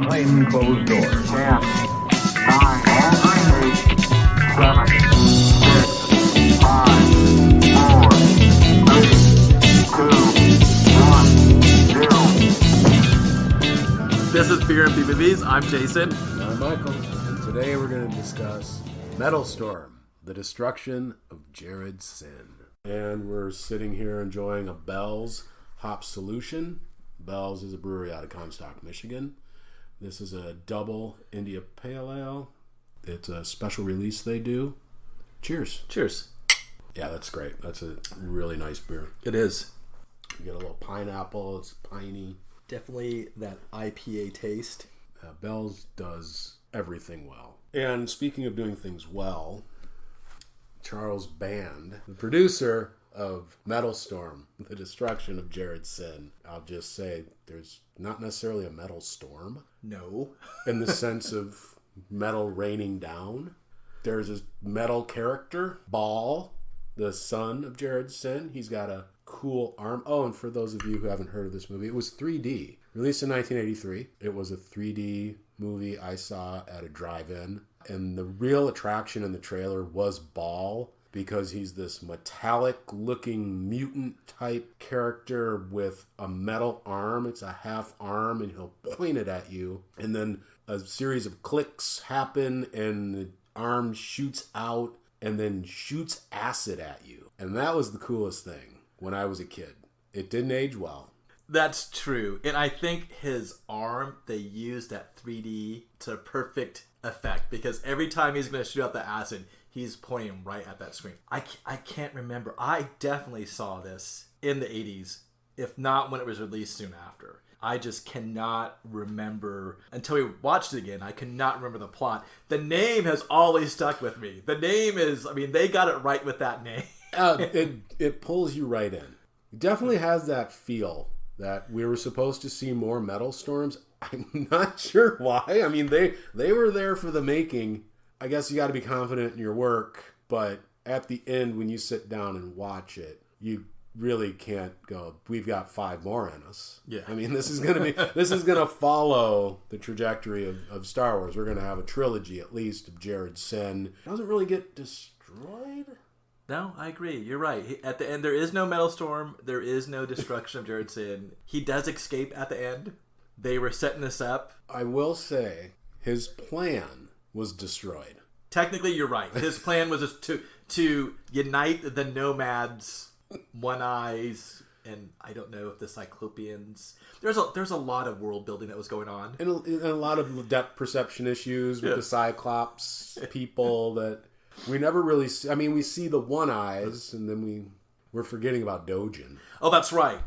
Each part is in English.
behind closed doors. 10, 9, all right, 7, 6, 5, 4, 3, 2, 1, 0. This is Beer and Movies. I'm Jason. I'm Michael. And today we're going to discuss Metalstorm, the destruction of Jared-Syn. And we're sitting here enjoying a Bell's Hop Solution. Bell's is a brewery out of Comstock, Michigan. This is a double India Pale Ale. It's a special release they do. Cheers. Cheers. Yeah, that's great. That's a really nice beer. It is. You get a little pineapple. It's piney. Definitely that IPA taste. Bell's does everything well. And speaking of doing things well, Charles Band, the producer of Metalstorm, the destruction of Jared-Syn. I'll just say there's not necessarily a metal storm. No. In the sense of metal raining down. There's a metal character, Ball, the son of Jared-Syn. He's got a cool arm. Oh, and for those of you who haven't heard of this movie, it was 3D. Released in 1983. It was a 3D movie I saw at a drive-in. And the real attraction in the trailer was Ball, because he's this metallic-looking mutant-type character with a metal arm. It's a half arm, and he'll point it at you. And then a series of clicks happen, and the arm shoots out, and then shoots acid at you. And that was the coolest thing when I was a kid. It didn't age well. That's true. And I think his arm, they used that 3D to perfect effect, because every time he's going to shoot out the acid, he's pointing right at that screen. I can't remember. I definitely saw this in the 80s, if not when it was released soon after. I just cannot remember, until we watched it again, I cannot remember the plot. The name has always stuck with me. The name is, they got it right with that name. It pulls you right in. It definitely has that feel that we were supposed to see more metal storms. I'm not sure why. They were there for the making. I guess you got to be confident in your work, but at the end, when you sit down and watch it, you really can't go, we've got 5 more in us. Yeah. This is gonna follow the trajectory of Star Wars. We're gonna have a trilogy at least of Jared-Syn. Doesn't really get destroyed. No, I agree. You're right. At the end, there is no Metalstorm. There is no destruction of Jared-Syn. He does escape at the end. They were setting this up. I will say, his plan was destroyed. Technically, you're right. His plan was just to unite the nomads, One Eyes, and I don't know if the Cyclopeans. There's a lot of world building that was going on, and a lot of depth perception issues with the Cyclops people that we never really see. We see the One Eyes, and then we're forgetting about Dojin. Oh, that's right.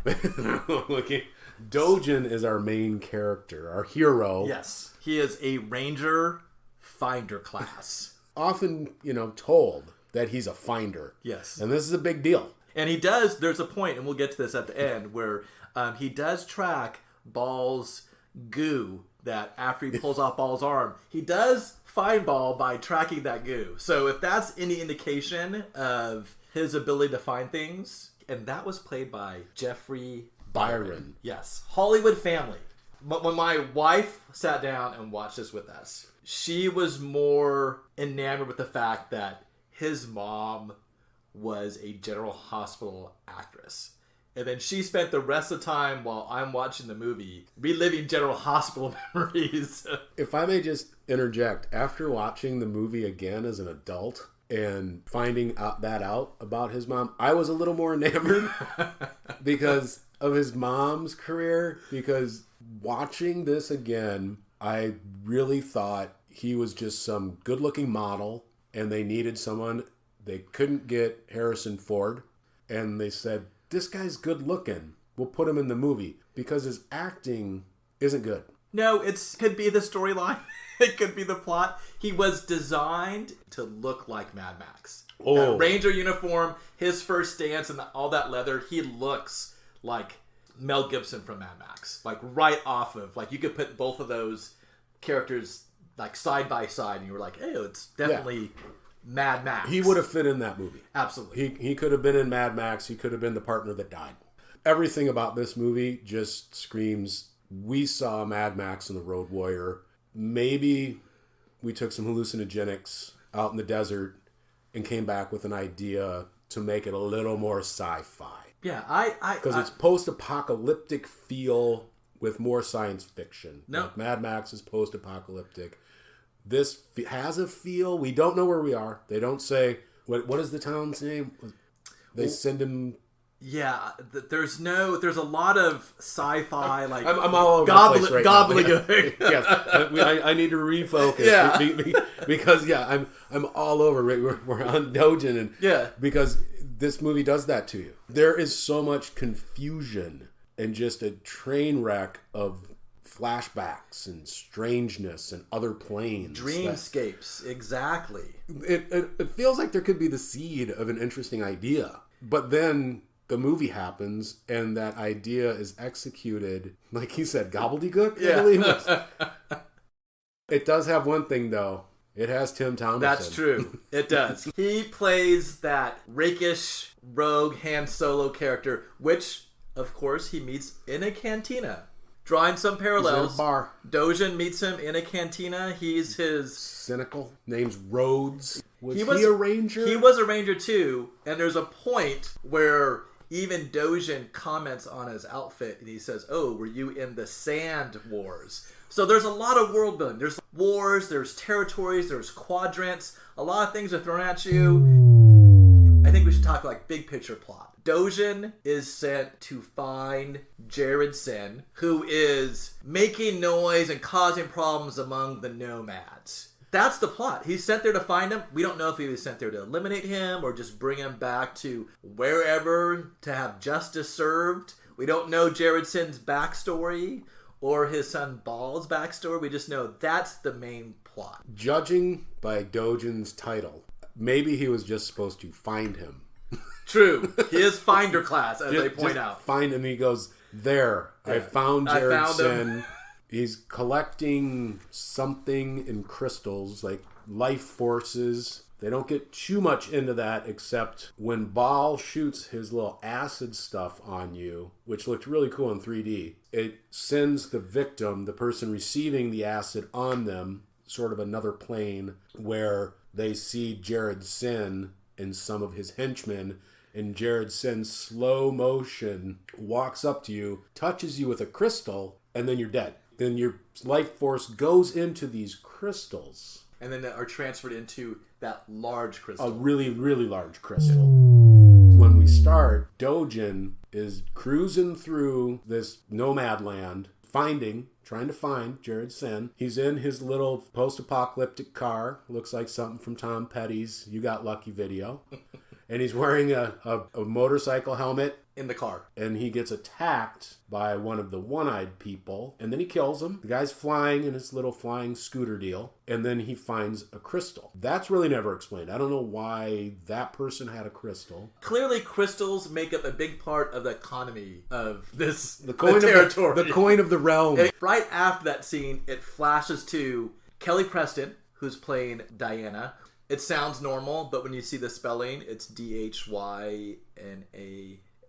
Dojin is our main character, our hero. Yes, he is a ranger finder class. Often, told that he's a finder. Yes. And this is a big deal. And there's a point, and we'll get to this at the end, where he does track Ball's goo, that after he pulls off Ball's arm, he does find Ball by tracking that goo. So if that's any indication of his ability to find things, and that was played by Jeffrey Byron. Yes. Hollywood family. But when my wife sat down and watched this with us, she was more enamored with the fact that his mom was a General Hospital actress. And then she spent the rest of the time while I'm watching the movie reliving General Hospital memories. If I may just interject, after watching the movie again as an adult and finding that out about his mom, I was a little more enamored because of his mom's career. Because watching this again, I really thought he was just some good-looking model, and they needed someone. They couldn't get Harrison Ford, and they said, this guy's good-looking. We'll put him in the movie, because his acting isn't good. No, it could be the storyline. It could be the plot. He was designed to look like Mad Max. Oh. That Ranger uniform, his first dance, and all that leather, he looks like Mel Gibson from Mad Max. Right off of, you could put both of those characters, side by side, and you were like, hey, it's definitely Mad Max. He would have fit in that movie. Absolutely. He could have been in Mad Max. He could have been the partner that died. Everything about this movie just screams we saw Mad Max and the Road Warrior. Maybe we took some hallucinogenics out in the desert and came back with an idea to make it a little more sci-fi. Yeah, Because it's post-apocalyptic feel with more science fiction. No. Like Mad Max is post-apocalyptic. This has a feel. We don't know where we are. They don't say, what is the town's name? They send him... Yeah, there's a lot of sci-fi, like... I'm all over the place right gobbledygook. now. Yes, I need to refocus. Yeah. Because, I'm all over. We're on Dojin. And Yeah. Because this movie does that to you. There is so much confusion and just a train wreck of flashbacks and strangeness and other planes. Dreamscapes, exactly. It feels like there could be the seed of an interesting idea. But then the movie happens and that idea is executed, like he said, gobbledygook, I believe it was. It does have one thing, though. It has Tim Thomerson. That's true. It does. He plays that rakish, rogue Han Solo character, which, of course, he meets in a cantina. Drawing some parallels. He's in a bar. Dojin meets him in a cantina. He's his... Cynical. Name's Rhodes. Was he a a ranger? He was a ranger, too. And there's a point where even Dojin comments on his outfit, and he says, "Oh, were you in the Sand Wars?" So there's a lot of world building. There's wars, there's territories, there's quadrants. A lot of things are thrown at you. I think we should talk like big picture plot. Dojin is sent to find Jared-Syn, who is making noise and causing problems among the nomads. That's the plot. He's sent there to find him. We don't know if he was sent there to eliminate him or just bring him back to wherever to have justice served. We don't know Jared-Syn's backstory or his son Baal's backstory. We just know that's the main plot. Judging by Dojin's title, maybe he was just supposed to find him. True. He is Finder class, as they point out. Find him. He goes, there. Yeah. I found Jared-Syn. He's collecting something in crystals, like life forces. They don't get too much into that, except when Baal shoots his little acid stuff on you, which looked really cool in 3D, it sends the victim, the person receiving the acid on them, sort of another plane where they see Jared-Syn and some of his henchmen, and Jared-Syn slow motion walks up to you, touches you with a crystal, and then you're dead. Then your life force goes into these crystals. And then are transferred into that large crystal. A really, really large crystal. When we start, Dojin is cruising through this nomad land, trying to find Jared-Syn. He's in his little post-apocalyptic car. Looks like something from Tom Petty's You Got Lucky video. And he's wearing a motorcycle helmet. In the car. And he gets attacked by one of the one-eyed people. And then he kills him. The guy's flying in his little flying scooter deal. And then he finds a crystal. That's really never explained. I don't know why that person had a crystal. Clearly, crystals make up a big part of the economy of this territory. The coin of the realm. And right after that scene, it flashes to Kelly Preston, who's playing Diana. It sounds normal, but when you see the spelling, it's Dhyna.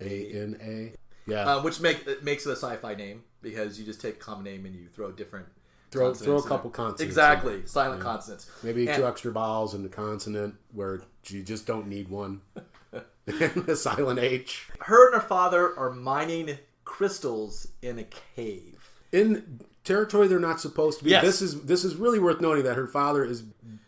A-N-A. Yeah. Which makes it a sci-fi name, because you just take a common name and you throw different Throw a couple consonants. Exactly. Silent consonants. Maybe 2 extra vowels in the consonant where you just don't need one. And a silent H. Her and her father are mining crystals in a cave. In territory they're not supposed to be. Yes. This is really worth noting that her father is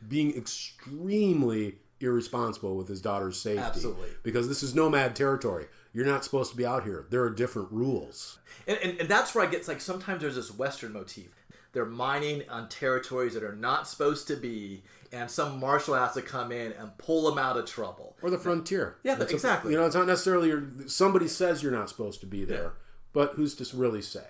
being extremely irresponsible with his daughter's safety. Absolutely. Because this is nomad territory. You're not supposed to be out here. There are different rules. And that's where I get, like, sometimes there's this Western motif. They're mining on territories that are not supposed to be, and some marshal has to come in and pull them out of trouble. Or the frontier. Yeah, exactly. It's not necessarily somebody says you're not supposed to be there, but who's to really say?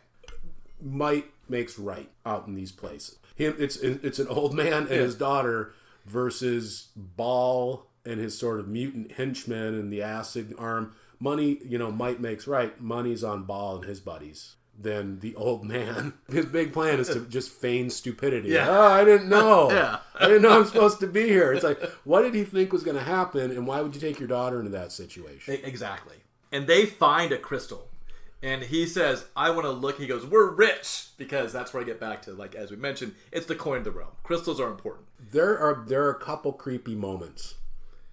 Might makes right out in these places. It's an old man and his daughter versus Baal and his sort of mutant henchman and the acid arm. Money, might makes right. Money's on Baal and his buddies. Then the old man, his big plan is to just feign stupidity. Yeah. Oh, I didn't know. Yeah. I didn't know I'm supposed to be here. It's like, what did he think was going to happen, and why would you take your daughter into that situation? Exactly. And they find a crystal. And he says, I want to look. He goes, we're rich. Because that's where I get back to, like, as we mentioned, it's the coin of the realm. Crystals are important. There are a couple creepy moments.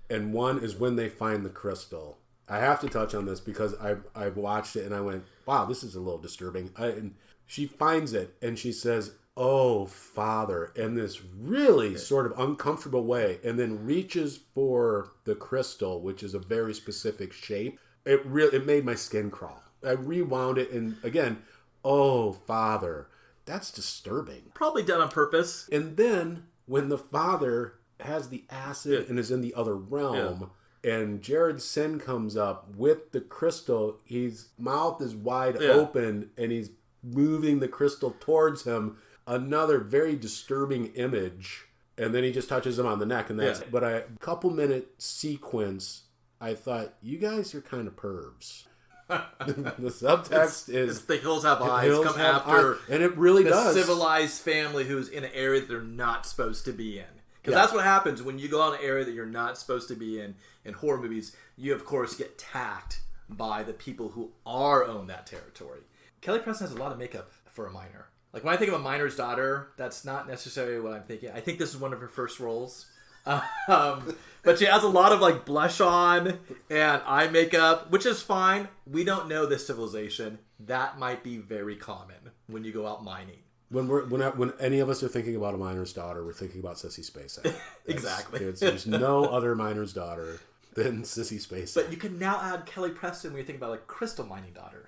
And one is when they find the crystal. I have to touch on this because I watched it and I went, wow, this is a little disturbing. And she finds it and she says, oh, Father, in this really sort of uncomfortable way, and then reaches for the crystal, which is a very specific shape. It made my skin crawl. I rewound it, and again, oh, Father, that's disturbing. Probably done on purpose. And then when the father has the acid and is in the other realm, and Jared-Syn comes up with the crystal, his mouth is wide open, and he's moving the crystal towards him. Another very disturbing image, and then he just touches him on the neck, and that's but a couple minute sequence. I thought, you guys are kind of pervs. The subtext is the hills have eyes. Come after, and it really the does. Civilized family who's in an area that they're not supposed to be in. Because that's what happens when you go on an area that you're not supposed to be in horror movies. You of course get attacked by the people who own that territory. Kelly Preston has a lot of makeup for a minor. Like, when I think of a miner's daughter, that's not necessarily what I'm thinking. I think this is one of her first roles. But she has a lot of, like, blush on and eye makeup, which is fine. We don't know this civilization. That might be very common when you go out mining. When any of us are thinking about a miner's daughter, we're thinking about Sissy Spacek. Exactly. There's no other miner's daughter than Sissy Spacek. But you can now add Kelly Preston when you think about, like, crystal mining daughter.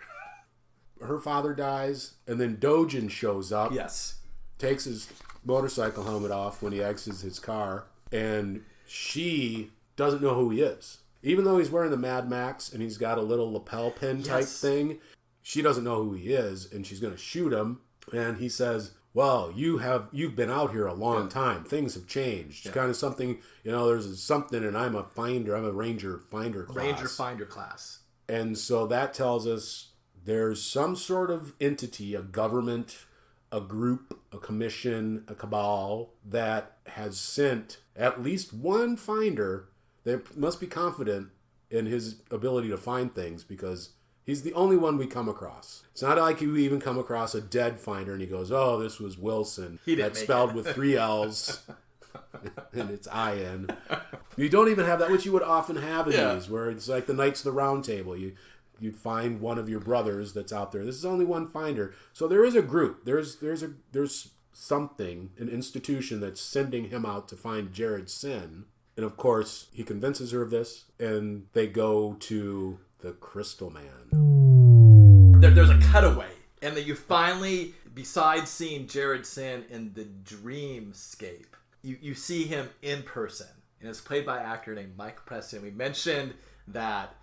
Her father dies, and then Dojin shows up. Yes. Takes his motorcycle helmet off when he exits his car, and she doesn't know who he is. Even though he's wearing the Mad Max and he's got a little lapel pin type thing, she doesn't know who he is, and she's going to shoot him. And he says, well, you've been out here a long time. Things have changed. Yeah. Kind of something, there's something, and I'm a ranger finder class. Ranger finder class. And so that tells us there's some sort of entity, a government, a group, a commission, a cabal that has sent at least one finder. They must be confident in his ability to find things because he's the only one we come across. It's not like you even come across a dead finder and he goes, oh, this was Wilson. That's spelled with 3 L's and it's I-N. You don't even have that, which you would often have in these, where it's like the Knights of the Round Table. You'd find one of your brothers that's out there. This is only one finder. So there is a group. There's something, an institution that's sending him out to find Jared-Syn. And of course, he convinces her of this, and they go to the Crystal Man. There's a cutaway, and then you finally, besides seeing Jared-Syn in the dreamscape, you see him in person. And it's played by an actor named Mike Preston. We mentioned that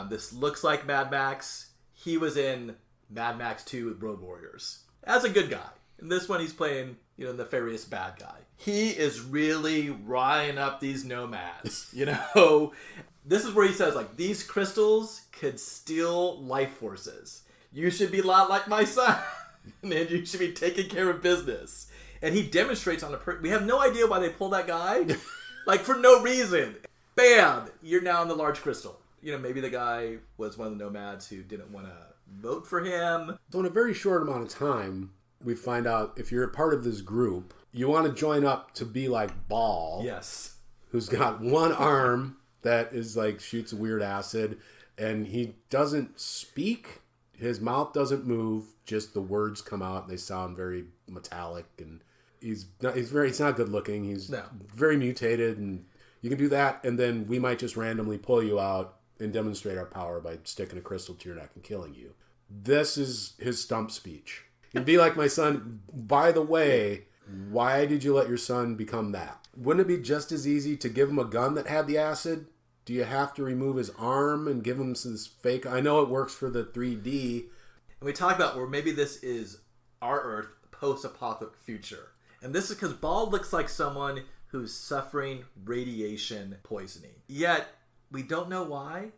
this looks like Mad Max. He was in Mad Max 2 with Road Warriors as a good guy. In this one, he's playing, nefarious bad guy. He is really riling up these nomads, This is where he says, like, these crystals could steal life forces. You should be a lot like my son, and you should be taking care of business. And he demonstrates on we have no idea why they pulled that guy. Like, for no reason. Bam! You're now in the large crystal. Maybe the guy was one of the nomads who didn't want to vote for him. So in a very short amount of time, we find out if you're a part of this group, you want to join up to be like Ball. Yes. Who's got one arm that is like shoots weird acid, and he doesn't speak. His mouth doesn't move. Just the words come out, and they sound very metallic. And he's not good looking. He's very mutated, and you can do that, and then we might just randomly pull you out and demonstrate our power by sticking a crystal to your neck and killing you. This is his stump speech. He'd be like my son. By the way, why did you let your son become that? Wouldn't it be just as easy to give him a gun that had the acid? Do you have to remove his arm and give him this fake? I know it works for the 3D. And we talk about where maybe this is our Earth post-apocalyptic future. And this is because Ball looks like someone who's suffering radiation poisoning. Yet, we don't know why.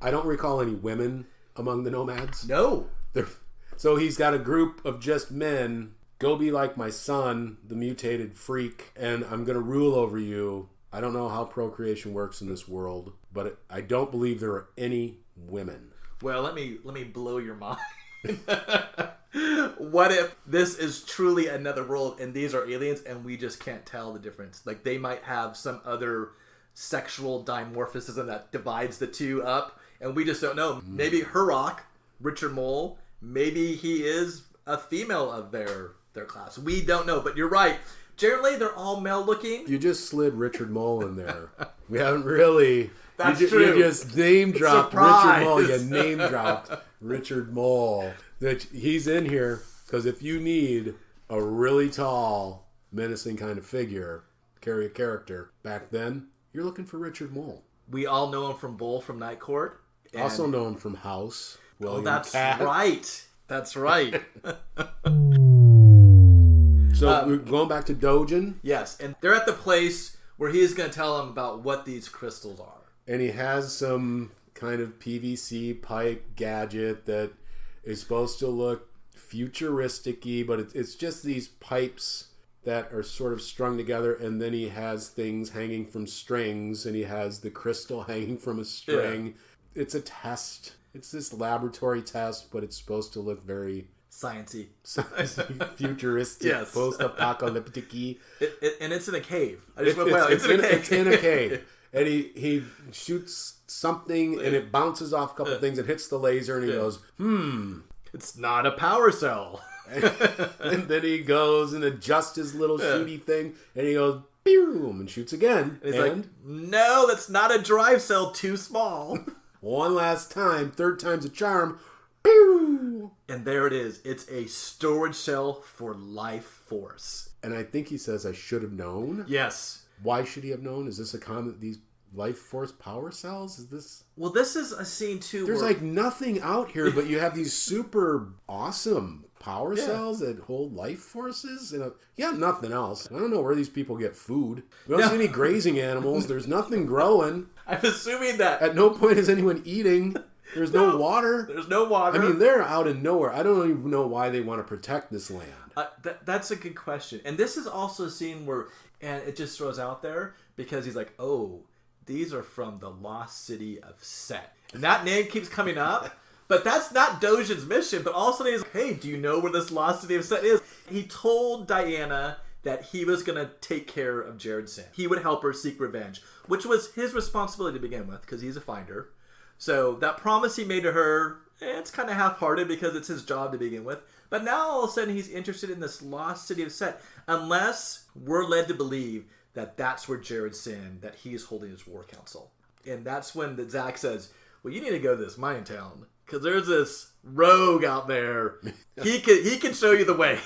I don't recall any women among the nomads. No. So he's got a group of just men. Go be like my son, the mutated freak, and I'm going to rule over you. I don't know how procreation works in this world, but I don't believe there are any women. Well, let me blow your mind. What if this is truly another world and these are aliens and we just can't tell the difference? Like they might have some other sexual dimorphism that divides the two up and we just don't know. Maybe Hurok, Richard Mole, maybe he is a female of their class. We don't know, but you're right. Generally, they're all male looking. You just slid Richard Mole in there. We haven't really... That's true. You just name dropped Surprise. Richard Mole. You name dropped Richard Mole. That he's in here because if you need a really tall, menacing kind of figure, carry a character, back then, you're looking for Richard Mole. We all know him from Bull from Night Court. And... Also know him from House. William that's Cat. right. That's right. So we're going back to Dojin. Yes, and they're at the place where he's going to tell them about what these crystals are. And he has some kind of PVC pipe gadget that is supposed to look futuristic-y, but it's just these pipes that are sort of strung together, and then he has things hanging from strings, and he has the crystal hanging from a string. Yeah. It's a test. It's this laboratory test, but it's supposed to look very... Sciencey. Futuristic, yes. Post-apocalyptic-y. And it's in a cave. I just went, wow, it's in a cave. It's in a cave. And he shoots something, and it bounces off a couple things and hits the laser, and he goes, It's not a power cell. And then he goes and adjusts his little shooty thing, and he goes, boom, and shoots again. And he's like, no, that's not a drive cell, too small. One last time, third time's a charm. Pew! And there it is. It's a storage cell for life force. And I think he says, I should have known. Yes. Why should he have known? Is this a comment? These life force power cells? Is this... Well, this is a scene, too, There's where... like nothing out here, but you have these super awesome power cells that hold life forces. And nothing else. I don't know where these people get food. We don't see any grazing animals. There's nothing growing. I'm assuming that... At no point is anyone eating. There's no water. There's no water. I mean, they're out in nowhere. I don't even know why they want to protect this land. That's a good question. And this is also a scene where... And it just throws out there because he's like, oh, these are from the lost city of Set. And that name keeps coming up. But that's not Dojin's mission. But also he's like, hey, do you know where this lost city of Set is? He told Diana that he was going to take care of Jared-Syn. He would help her seek revenge, which was his responsibility to begin with because he's a finder. So that promise he made to her, it's kind of half-hearted because it's his job to begin with. But now all of a sudden he's interested in this lost city of Set. Unless we're led to believe that that's where Jared-Syn, that he's holding his war council. And that's when Zack says, well, you need to go to this mining town. Because there's this rogue out there. He can show you the way.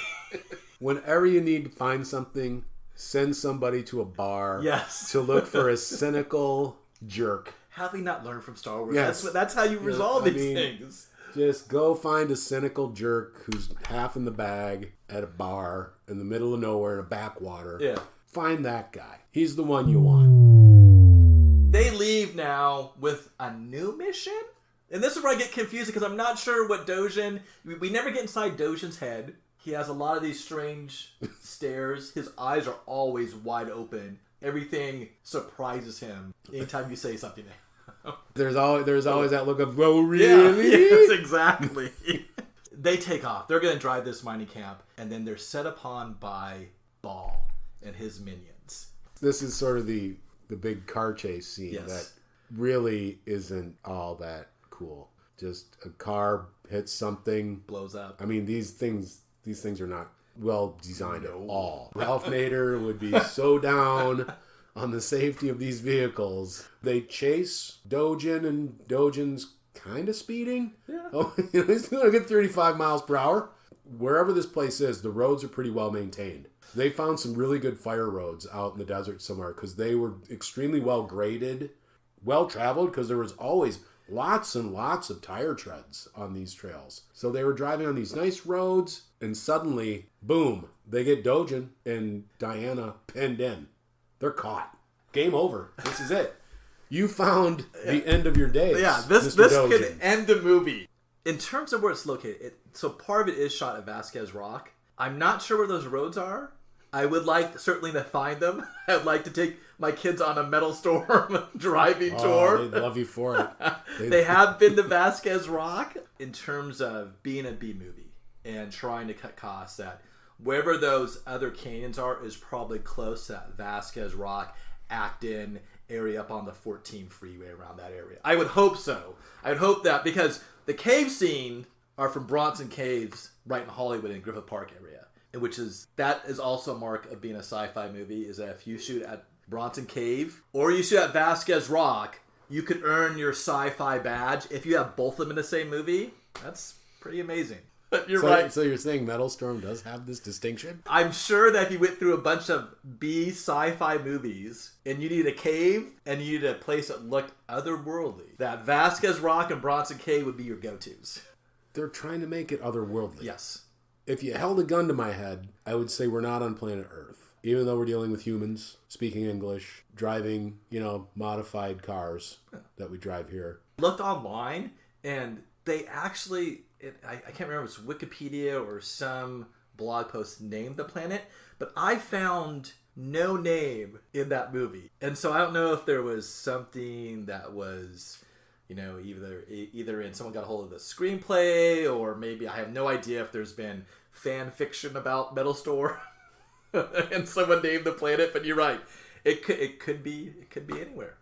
Whenever you need to find something, send somebody to a bar to look for a cynical jerk. Have we not learned from Star Wars? Yes. That's how you resolve these things. Just go find a cynical jerk who's half in the bag at a bar in the middle of nowhere in a backwater. Yeah. Find that guy. He's the one you want. They leave now with a new mission? And this is where I get confused because I'm not sure what Dojin... We never get inside Dojin's head. He has a lot of these strange stares. His eyes are always wide open. Everything surprises him anytime you say something. There's always that look of, oh, really? Yeah, yes, exactly. They take off. They're going to drive this mining camp, and then they're set upon by Ball and his minions. This is sort of the big car chase scene that really isn't all that cool. Just a car hits something, blows up. I mean, these things are not well designed at all. Ralph Nader would be so down on the safety of these vehicles. They chase Dojin, and Dojin's kind of speeding. Yeah. Oh, he's going to get 35 miles per hour. Wherever this place is, the roads are pretty well maintained. They found some really good fire roads out in the desert somewhere because they were extremely well graded, well traveled, because there was always lots and lots of tire treads on these trails. So they were driving on these nice roads, and suddenly, boom, they get Dojin and Diana pinned in. They're caught. Game over. This is it. You found the end of your days. Yeah, this could end the movie. In terms of where it's located, so part of it is shot at Vasquez Rock. I'm not sure where those roads are. I would like certainly to find them. I'd like to take my kids on a Metalstorm driving tour. They'd love you for it. They have been to Vasquez Rock in terms of being a B movie and trying to cut costs. That wherever those other canyons are is probably close to that Vasquez Rock, Acton area up on the 14 freeway around that area. I would hope so. I would hope that because the cave scene are from Bronson Caves right in Hollywood in Griffith Park area. That is also a mark of being a sci-fi movie, is that if you shoot at Bronson Cave or you shoot at Vasquez Rock, you could earn your sci-fi badge. If you have both of them in the same movie, that's pretty amazing. But you're right. So you're saying Metalstorm does have this distinction? I'm sure that if you went through a bunch of B sci-fi movies and you need a cave and you need a place that looked otherworldly, that Vasquez Rock and Bronson Cave would be your go-tos. They're trying to make it otherworldly. Yes. If you held a gun to my head, I would say we're not on planet Earth. Even though we're dealing with humans, speaking English, driving, modified cars that we drive here. Looked online, and they actually, I can't remember if it's Wikipedia or some blog post named the planet, but I found no name in that movie. And so I don't know if there was something that was... either in someone got a hold of the screenplay, or maybe I have no idea if there's been fan fiction about Metalstorm and someone named the planet. But you're right, it could be anywhere.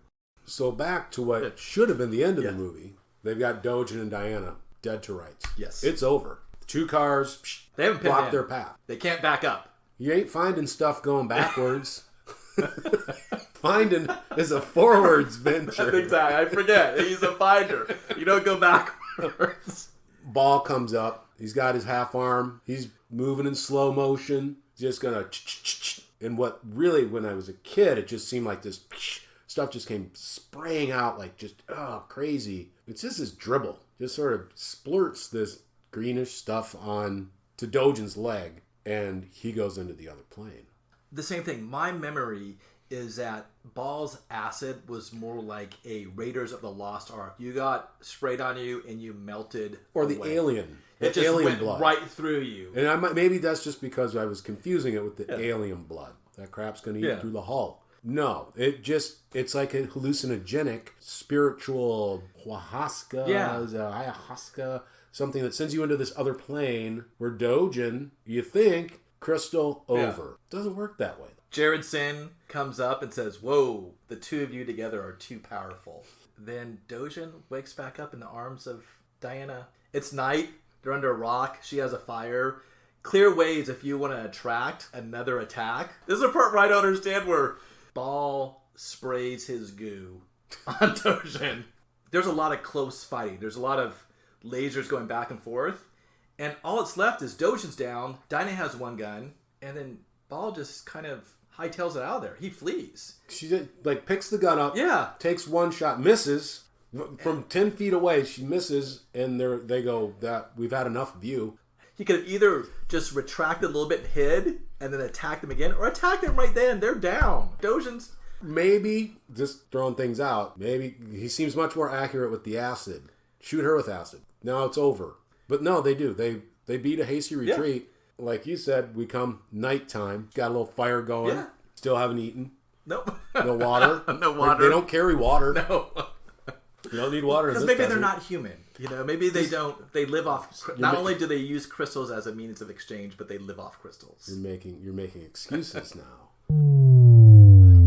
So back to what should have been the end of the movie. They've got Dojin and Diana dead to rights. Yes, it's over. The two cars they haven't blocked their path. They can't back up. You ain't finding stuff going backwards. Finding is a forwards venture. Exactly. I forget. He's a finder. You don't go backwards. Ball comes up. He's got his half arm. He's moving in slow motion. Just gonna... And what really, when I was a kid, it just seemed like this stuff just came spraying out like just, crazy. It's just this dribble. Just sort of splurts this greenish stuff on to Dojin's leg. And he goes into the other plane. The same thing. My memory is that Ball's acid was more like a Raiders of the Lost Ark. You got sprayed on you and you melted Or away. the alien. It just alien went blood. right through you. And maybe that's just because I was confusing it with the alien blood. That crap's going to eat through the hull. No, it's like a hallucinogenic, spiritual ayahuasca, something that sends you into this other plane where Dojin, you think, crystal over. Doesn't work that way. Jared-Syn comes up and says, "Whoa, the two of you together are too powerful." Then Dojin wakes back up in the arms of Diana. It's night. They're under a rock. She has a fire. Clear ways if you want to attract another attack. This is a part where I don't understand, where Ball sprays his goo on Dojin. There's a lot of close fighting. There's a lot of lasers going back and forth. And all that's left is Dojin's down. Diana has one gun. And then Ball just kind of hightails it out of there. He flees. She picks the gun up. Yeah. Takes one shot. Misses. From 10 feet away, she misses. And they go, that we've had enough of you. He could have either just retracted a little bit and hid, and then attacked them again, or attacked them right then. They're down. Dojin's... Maybe, just throwing things out, maybe he seems much more accurate with the acid. Shoot her with acid. Now it's over. But no, they do. They beat a hasty retreat. Yeah. Like you said, we come nighttime. Got a little fire going. Yeah. Still haven't eaten. Nope. No water. No water. They don't carry water. No. You don't need water. Because maybe they're not human. Maybe they don't. They live off. Not only do they use crystals as a means of exchange, but they live off crystals. You're making excuses now.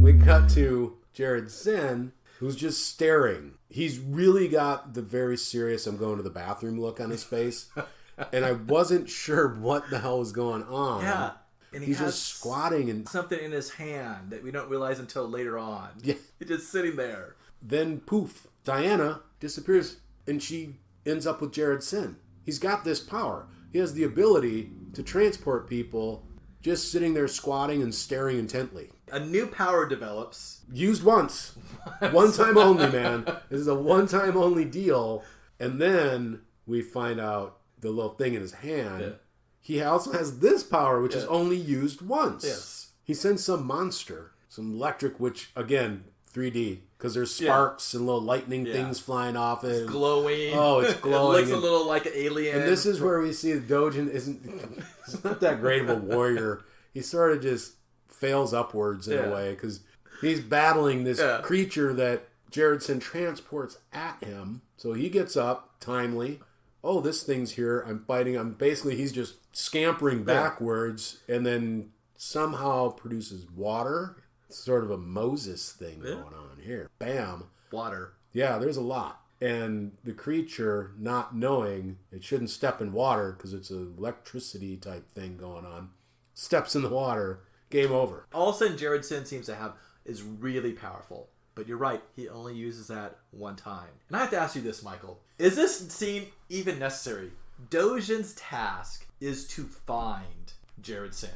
We cut to Jared-Syn, who's just staring. He's really got the very serious "I'm going to the bathroom" look on his face, and I wasn't sure what the hell was going on. Yeah. And he's just squatting and something in his hand that we don't realize until later on. Yeah. He's just sitting there. Then poof, Diana disappears and she ends up with Jared-Syn. He's got this power. He has the ability to transport people just sitting there squatting and staring intently. A new power develops. Used once. One time only, man. This is a one-time only deal. And then we find out the little thing in his hand. Yeah. He also has this power, which is only used once. Yes. He sends some monster, some electric, which, again, 3D, because there's sparks and little lightning things flying off it. It's glowing. Oh, it's glowing. It looks a little like an alien. And this is where we see that Dojin it's not that great of a warrior. he sort of just fails upwards in a way because he's battling this creature that Jared-Syn transports at him. So he gets up timely. Oh, this thing's here. I'm fighting. He's just scampering backwards and then somehow produces water. It's sort of a Moses thing going on here. Bam. Water. Yeah, there's a lot. And the creature, not knowing it shouldn't step in water because it's an electricity type thing going on, steps in the water. Game over. All of a sudden, Jared-Syn seems to have is really powerful. But you're right, he only uses that one time. And I have to ask you this, Michael. Is this scene even necessary? Dojin's task is to find Jared-Syn.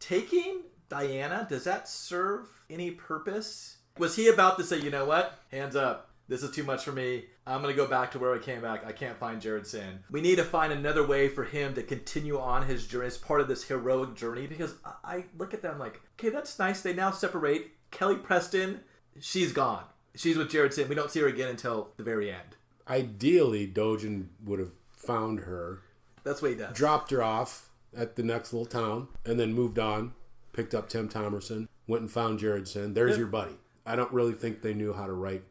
Taking Diana, does that serve any purpose? Was he about to say, you know what? Hands up. This is too much for me. I'm going to go back to where I came back. I can't find Jared-Syn. We need to find another way for him to continue on his journey as part of this heroic journey. Because I look at them like, okay, that's nice. They now separate. Kelly Preston, she's gone. She's with Jared-Syn. We don't see her again until the very end. Ideally, Dojin would have found her. That's what he does. Dropped her off at the next little town and then moved on. Picked up Tim Thomerson. Went and found Jared-Syn. There's your buddy. I don't really think they knew how to write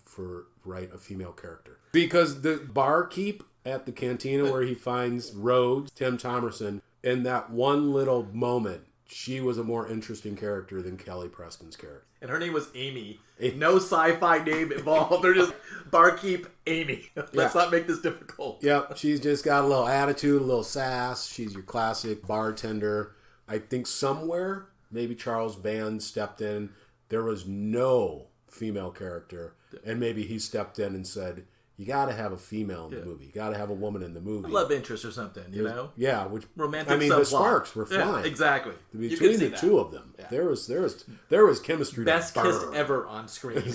a female character. Because the barkeep at the cantina where he finds Rhodes, Tim Thomerson, in that one little moment, she was a more interesting character than Kelly Preston's character. And her name was Amy. No sci-fi name involved. They're just barkeep Amy. Let's not make this difficult. Yep, she's just got a little attitude, a little sass. She's your classic bartender. I think somewhere, maybe Charles Band stepped in. There was no female character. And maybe he stepped in and said, you got to have a female in the movie. You got to have a woman in the movie. Love interest or something, you know? Yeah, which romantic. the sparks were flying. Yeah, exactly. Between the two of them, there was chemistry. Best kiss ever on screen.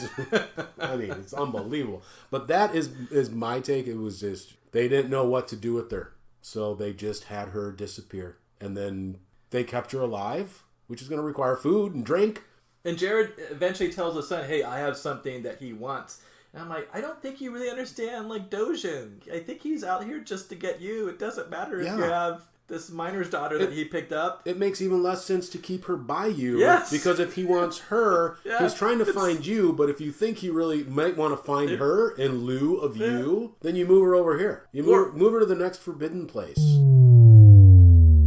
I mean, it's unbelievable. But that is my take. It was just they didn't know what to do with her, so they just had her disappear, and then they kept her alive, which is going to require food and drink. And Jared eventually tells his son, hey, I have something that he wants. And I'm like, I don't think you really understand, like, Dojin. I think he's out here just to get you. It doesn't matter if you have this miner's daughter that he picked up. It makes even less sense to keep her by you. Yes. Because if he wants her, he's trying to find you. But if you think he really might want to find her in lieu of you, then you move her over here. You move her to the next forbidden place.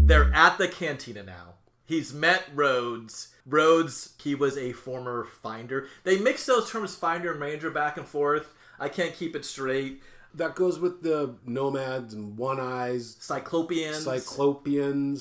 They're at the cantina now. He's met Rhodes. Rhodes, he was a former finder. They mix those terms finder and ranger back and forth. I can't keep it straight. That goes with the nomads and one-eyes. Cyclopeans.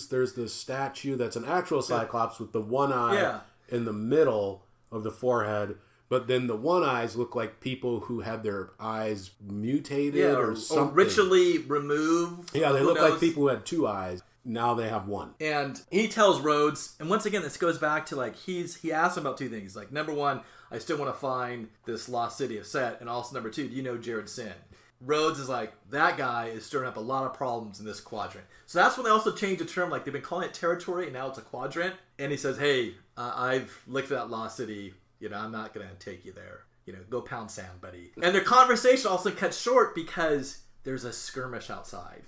There's the statue that's an actual Cyclops with the one eye in the middle of the forehead. But then the one eyes look like people who had their eyes mutated or something. Or ritually removed. Yeah, they look like people who had two eyes. Now they have one. And he tells Rhodes, and once again, this goes back to like, he asks him about two things. Like, number one, I still want to find this lost city of Set. And also, number two, do you know Jared-Syn? Rhodes is like, that guy is stirring up a lot of problems in this quadrant. So that's when they also changed the term. Like, they've been calling it territory, and now it's a quadrant. And he says, hey, I've looked at that lost city. You know, I'm not going to take you there. You know, go pound sand, buddy. And their conversation also cuts short because there's a skirmish outside.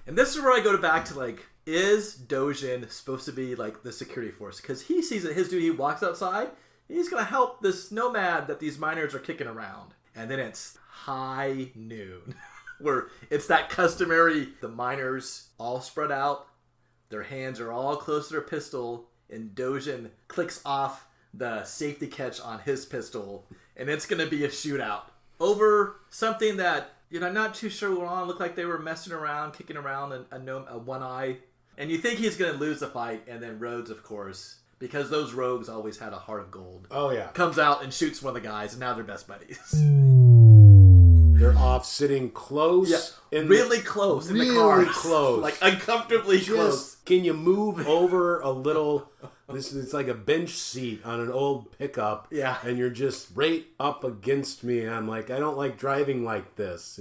And this is where I go back to, like, is Dojin supposed to be, like, the security force? Because he sees that his duty, he walks outside, he's going to help this nomad that these miners are kicking around. And then it's high noon, where it's that customary, the miners all spread out, their hands are all close to their pistol, and Dojin clicks off the safety catch on his pistol, and it's going to be a shootout over something that, you know, I'm not too sure what on. Looked like they were messing around, kicking around a one eye. And you think he's going to lose the fight, and then Rhodes, of course, because those rogues always had a heart of gold. Oh, yeah. Comes out and shoots one of the guys, and now they're best buddies. They're off sitting close. Yeah, really close in the car. Really close. Like, uncomfortably close. Can you move over a little? It's like a bench seat on an old pickup. Yeah. And you're just right up against me. And I'm like, I don't like driving like this.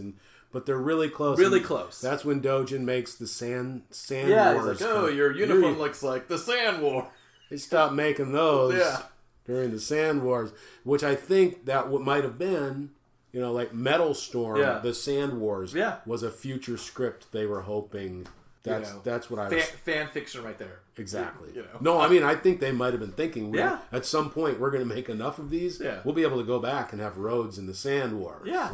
But they're really close. Really close. That's when Dojin makes the sand yeah, wars. He's like, oh, your uniform looks like the sand war. They stopped making those during the sand wars, which I think that might have been, you know, like Metalstorm, the sand wars was a future script they were hoping That's what I was... Fan fiction right there. Exactly. You know. No, I mean, I think they might have been thinking, Yeah. at some point, we're going to make enough of these. Yeah. We'll be able to go back and have Rhodes in the Sand Wars. Yeah.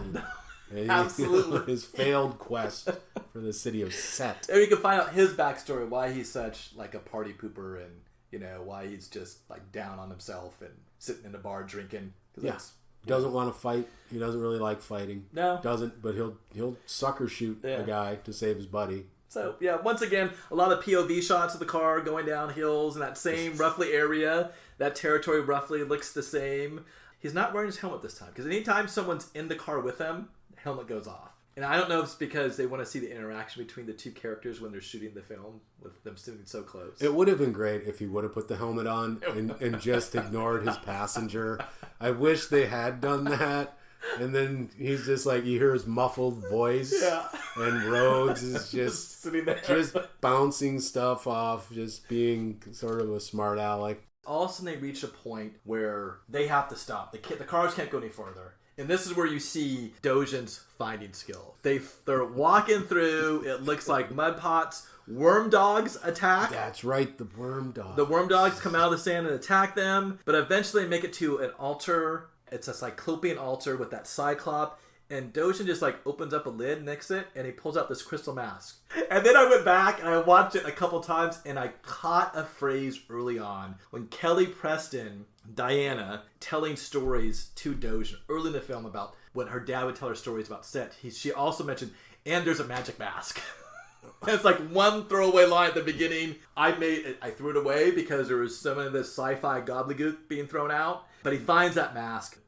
And Absolutely. his failed quest for the city of Set. And you can find out his backstory, why he's such like a party pooper, and why he's just like down on himself and sitting in a bar drinking. Yes. Doesn't want to fight. He doesn't really like fighting. No. Doesn't, but he'll sucker shoot a guy to save his buddy. So, yeah, once again, a lot of POV shots of the car going down hills in that same roughly area. That territory roughly looks the same. He's not wearing his helmet this time, because anytime someone's in the car with him, the helmet goes off. And I don't know if it's because they want to see the interaction between the two characters when they're shooting the film, with them sitting so close. It would have been great if he would have put the helmet on and just ignored his passenger. I wish they had done that. And then he's just like, you hear his muffled voice. Yeah. And Rhodes is just sitting there. Just bouncing stuff off, just being sort of a smart aleck. All of a sudden they reach a point where they have to stop. The cars can't go any further. And this is where you see Dojin's finding skill. They're walking through. It looks like mud pots. Worm dogs attack. That's right, the worm dogs. The worm dogs come out of the sand and attack them. But eventually they make it to an altar. It's a cyclopean altar with that cyclop. And Dojin just like opens up a lid next to it, and he pulls out this crystal mask. And then I went back and I watched it a couple times, and I caught a phrase early on when Kelly Preston, Diana, telling stories to Dojin early in the film about when her dad would tell her stories about Set. She also mentioned, and there's a magic mask. It's like one throwaway line at the beginning. I threw it away because there was some of this sci-fi gobbledygook being thrown out. But he finds that mask.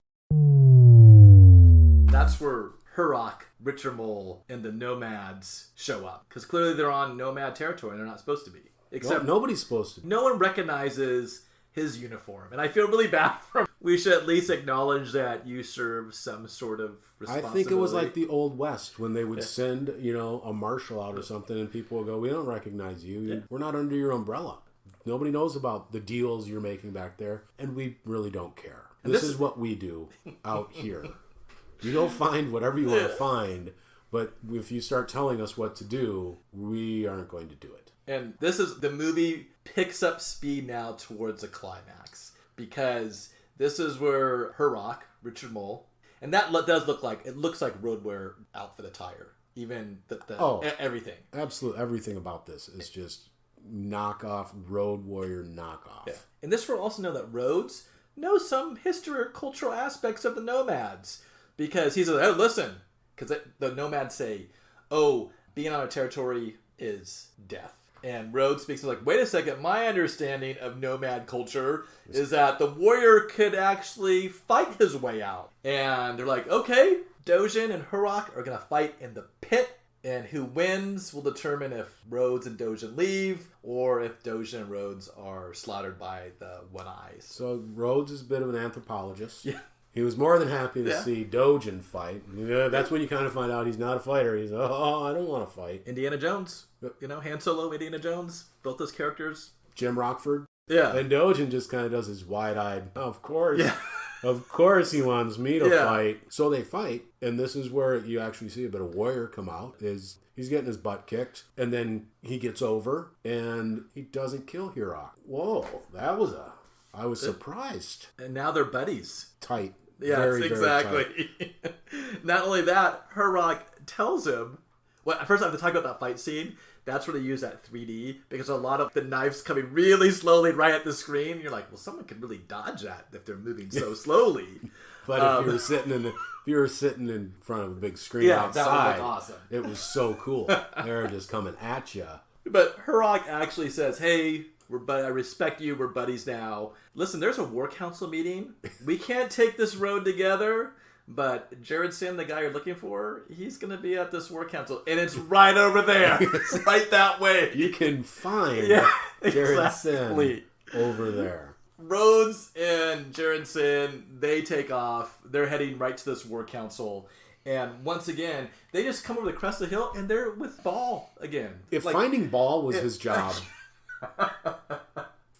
That's where Hurok, Richard Mole, and the Nomads show up. Because clearly they're on Nomad territory and they're not supposed to be. Except nobody's supposed to. No one recognizes his uniform. And I feel really bad for him. We should at least acknowledge that you serve some sort of responsibility. I think it was like the Old West when they would send, a marshal out or something, and people would go, we don't recognize you. Yeah. We're not under your umbrella. Nobody knows about the deals you're making back there, and we really don't care. This is what we do out here. You go find whatever you want to find, but if you start telling us what to do, we aren't going to do it. And the movie picks up speed now towards a climax, because this is where Hurok, Richard Mole, and that does look like road wear outfit attire. Even everything. Absolutely everything about this is just knockoff, Road Warrior knockoff. Yeah. And this will also know that Rhodes knows some history or cultural aspects of the Nomads. Because he's like, oh, listen. Because the Nomads say, oh, being on a territory is death. And Rhodes speaks like, wait a second, my understanding of Nomad culture is that the warrior could actually fight his way out. And they're like, okay, Dojin and Hurok are going to fight in the pit. And who wins will determine if Rhodes and Dojin leave, or if Dojin and Rhodes are slaughtered by the One Eyes. So Rhodes is a bit of an anthropologist. Yeah. He was more than happy to see Dojin fight. That's when you kind of find out he's not a fighter. He's, I don't want to fight. Indiana Jones. Han Solo, Indiana Jones. Both those characters. Jim Rockford. Yeah. And Dojin just kind of does his wide-eyed, of course. Yeah. Of course he wants me to fight. So they fight, and this is where you actually see a bit of warrior come out. He's getting his butt kicked, and then he gets over, and he doesn't kill Hurok. Whoa, I was surprised. And now they're buddies. Tight. Yeah, very, exactly. very tight. Not only that, Hurok tells him... Well, first I have to talk about that fight scene. That's where they use that 3D, because a lot of the knives coming really slowly right at the screen. You're like, well, someone could really dodge that if they're moving so slowly. But if you were sitting in front of a big screen outside, that would look awesome. It was so cool. They're just coming at you. But Hurok actually says, hey, I respect you. We're buddies now. Listen, there's a war council meeting. We can't take this road together. But Jared-Syn, the guy you're looking for, he's going to be at this war council. And it's right over there. It's right that way. You can find Jared-Syn over there. Rhodes and Jared-Syn, they take off. They're heading right to this war council. And once again, they just come over the crest of the hill, and they're with Ball again. If finding Ball was his job,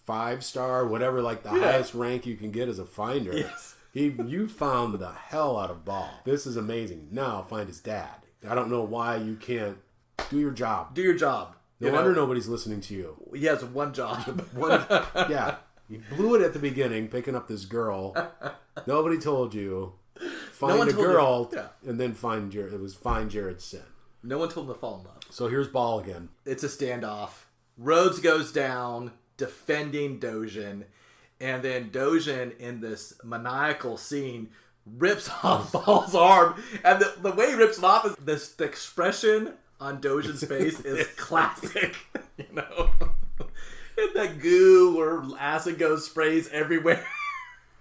5-star, whatever, like the highest rank you can get as a finder... Yes. You found the hell out of Ball. This is amazing. Now find his dad. I don't know why you can't do your job. Do your job. No wonder nobody's listening to you. He has one job. Yeah. You blew it at the beginning, picking up this girl. Nobody told you. Find a girl, and then find Jared-Syn. No one told him to fall in love. So here's Ball again. It's a standoff. Rhodes goes down, defending Dojin, and then Dojin, in this maniacal scene, rips off Ball's arm. And the way he rips it off is the expression on Dojin's face is classic. You know? And that goo or acid goes sprays everywhere.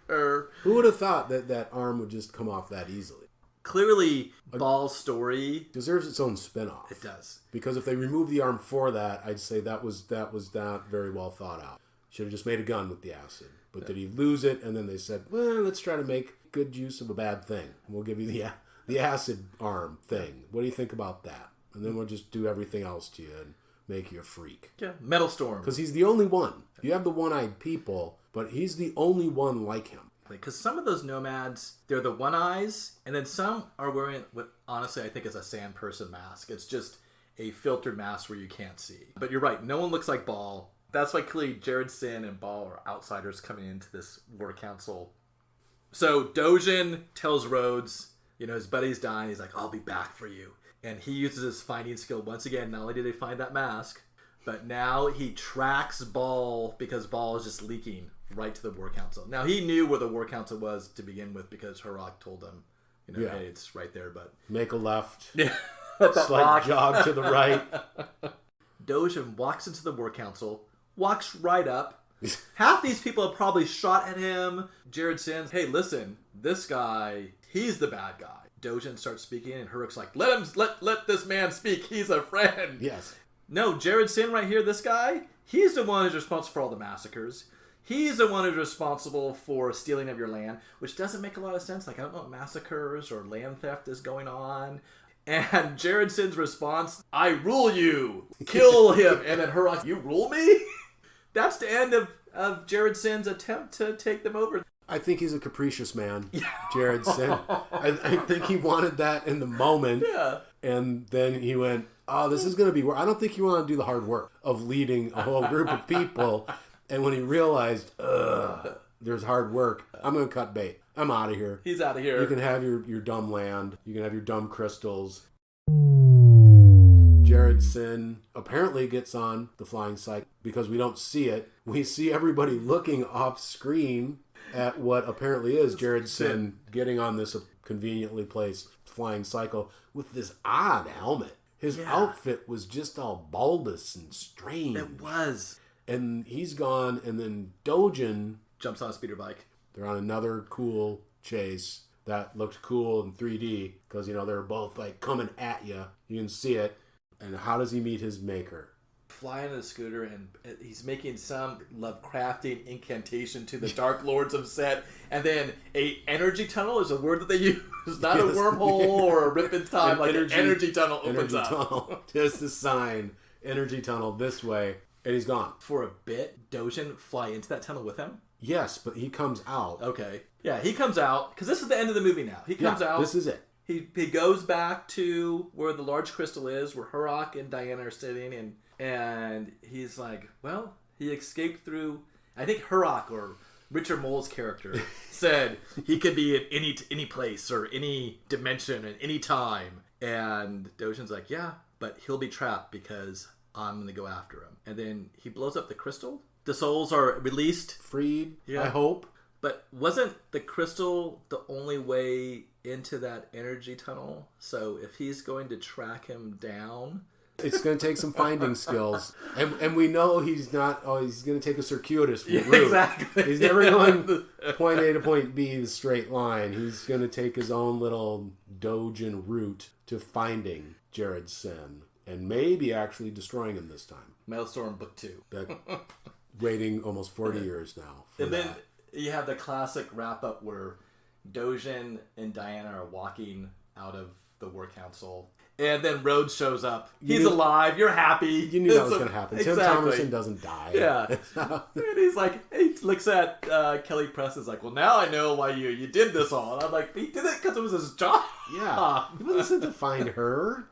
Who would have thought that arm would just come off that easily? Clearly, Ball's story deserves its own spin-off. It does. Because if they remove the arm for that, I'd say that was not very well thought out. Should have just made a gun with the acid. But did he lose it? And then they said, well, let's try to make good use of a bad thing. We'll give you the acid arm thing. What do you think about that? And then we'll just do everything else to you and make you a freak. Yeah, Metalstorm. Because he's the only one. You have the one-eyed people, but he's the only one like him. Because some of those nomads, they're the one eyes, and then some are wearing what honestly I think is a sand person mask. It's just a filtered mask where you can't see. But you're right, no one looks like Ball. That's why clearly Jared-Syn and Ball are outsiders coming into this war council. So Dojin tells Rhodes, his buddy's dying. He's like, I'll be back for you. And he uses his finding skill once again. Not only did they find that mask, but now he tracks Ball because Ball is just leaking right to the war council. Now he knew where the war council was to begin with because Harrock told him, hey, it's right there. But make a left, yeah, slight jog to the right. Dojin walks into the war council, walks right up. Half these people have probably shot at him. Jared-Syn, hey, listen, this guy, he's the bad guy. Dojin starts speaking, and Harrock's like, let this man speak. He's a friend. Yes. No, Jared-Syn right here, this guy, he's the one who's responsible for all the massacres. He's the one who's responsible for stealing of your land, which doesn't make a lot of sense. Like, I don't know what massacres or land theft is going on. And Jared-Syn's response, I rule you. Kill him. And then Harrock, you rule me? That's the end of Jared-Syn's attempt to take them over. I think he's a capricious man, Jared-Syn. I think he wanted that in the moment. Yeah. And then he went, oh, this is going to be work. I don't think you want to do the hard work of leading a whole group of people. And when he realized, there's hard work, I'm going to cut bait. I'm out of here. He's out of here. You can have your dumb land. You can have your dumb crystals. Jared-Syn apparently gets on the flying cycle because we don't see it. We see everybody looking off screen at what apparently is Jared-Syn getting on this conveniently placed flying cycle with this odd helmet. His outfit was just all bulbous and strange. It was. And he's gone, and then Dojin jumps on a speeder bike. They're on another cool chase that looked cool in 3D because, they're both like coming at you. You can see it. And how does he meet his maker? Flying a scooter, and he's making some Lovecraftian incantation to the Dark Lords of Set, and then a energy tunnel is a word that they use, not a wormhole or a rip in time, like an energy tunnel opens up. Tunnel. Just a sign, energy tunnel this way, and he's gone. For a bit, Dojin fly into that tunnel with him? Yes, but he comes out. Okay. Yeah, he comes out, because this is the end of the movie now. He comes out. This is it. He goes back to where the large crystal is, where Harrock and Diana are sitting, and he's like, well, he escaped through, I think Harrock or Richard Mole's character said he could be at any place or any dimension at any time. And Dojin's like, yeah, but he'll be trapped because I'm going to go after him. And then he blows up the crystal. The souls are released. Freed, I hope. But wasn't the crystal the only way into that energy tunnel? So if he's going to track him down... It's going to take some finding skills. And we know he's not... Oh, he's going to take a circuitous route. Exactly. He's never going point A to point B the straight line. He's going to take his own little Dojin route to finding Jared-Syn. And maybe actually destroying him this time. Metalstorm Book 2. Waiting almost 40 years now. And then you have the classic wrap-up where Dojin and Diana are walking out of the war council. And then Rhodes shows up. He's alive. You're happy. You knew that was going to happen. Exactly. Tim Thomerson doesn't die. Yeah. And he's like, he looks at Kelly Press is like, well, now I know why you did this all. And I'm like, he did it because it was his job. Yeah. He wasn't sent to find her.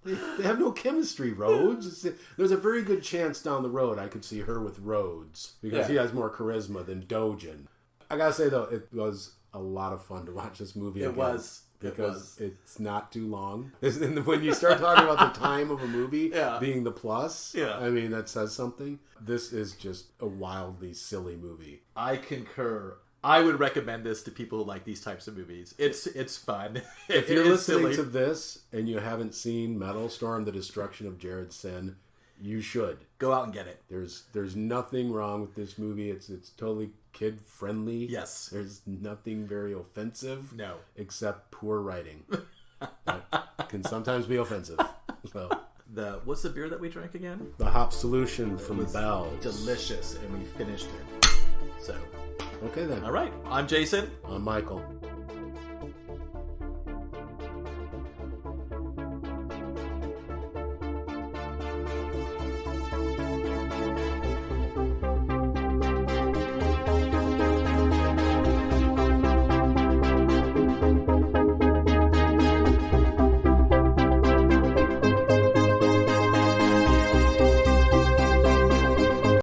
They have no chemistry, Rhodes. There's a very good chance down the road I could see her with Rhodes because he has more charisma than Dojin. I gotta say though, it was a lot of fun to watch this movie. It was. Because it's not too long. And when you start talking about the time of a movie being the plus, I mean, that says something. This is just a wildly silly movie. I concur. I would recommend this to people who like these types of movies. It's fun. If you're listening to this and you haven't seen Metalstorm, The Destruction of Jared-Syn, you should. Go out and get it. There's nothing wrong with this movie. It's totally kid friendly. Yes. There's nothing very offensive. No. Except poor writing. That can sometimes be offensive. So what's the beer that we drank again? the hop solution from Bell. Delicious, and we finished it. So, Okay then. all right. I'm Jason. I'm Michael.